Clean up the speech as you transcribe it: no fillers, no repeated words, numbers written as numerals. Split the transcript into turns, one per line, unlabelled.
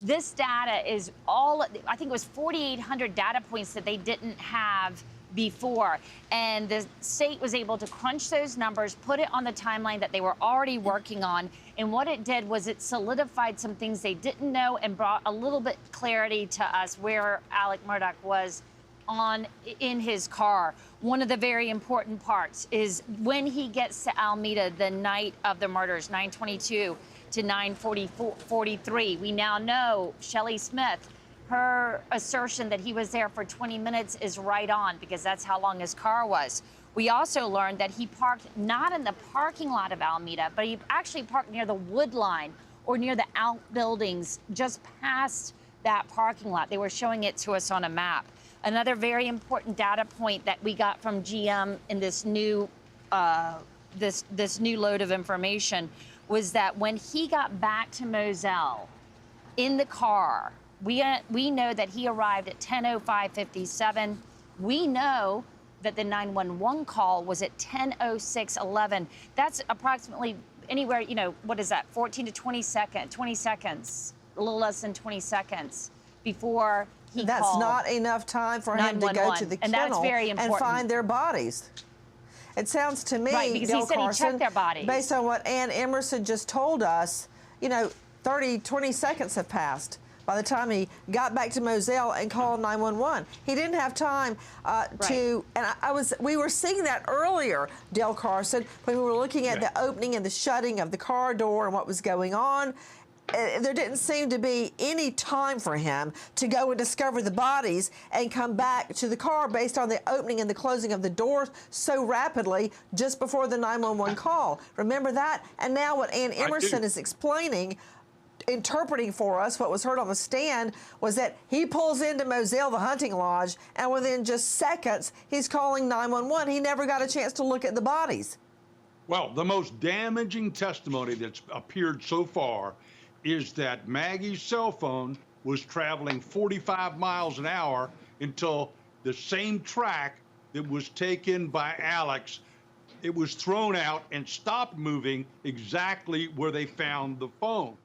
This data is all, I think it was 4,800 data points that they didn't have before. And the state was able to crunch those numbers, put it on the timeline that they were already working on. And what it did was it solidified some things they didn't know and brought a little bit clarity to us where Alec Murdaugh was in his car. One of the very important parts is when he gets to Alameda the night of the murders, 9:22 to 9:43. We now know Shelley Smith, her assertion that he was there for 20 minutes is right on, because that's how long his car was. We also learned that he parked not in the parking lot of Alameda, but he actually parked near the wood line or near the outbuildings just past that parking lot. They were showing it to us on a map. Another very important data point that we got from GM in this new this new load of information was that when he got back to Moselle in the car, we know that he arrived at 10:05:57. We know that the 911 call was at 10:06:11. That's approximately anywhere, you know, what is that, 14 to 20 seconds, a little less than 20 seconds before he
That's
called.
not enough time for him to go to the kennel and find their bodies. It sounds to me,
right, because he said he checked their bodies.
Based on what Ann Emerson just told us, you know, 20 seconds have passed by the time he got back to Moselle and called 911. He didn't have time to, and we were seeing that earlier, Del Carson, when we were looking at the opening and the shutting of the car door and what was going on. There didn't seem to be any time for him to go and discover the bodies and come back to the car based on the opening and the closing of the door so rapidly just before the 911 call. Remember that? And now what Ann Emerson is explaining, interpreting for us, what was heard on the stand, was that he pulls into Moselle, the hunting lodge, and within just seconds, he's calling 911. He never got a chance to look at the bodies.
Well, the most damaging testimony that's appeared so far is that Maggie's cell phone was traveling 45 miles an hour until the same track that was taken by Alex, it was thrown out and stopped moving exactly where they found the phone.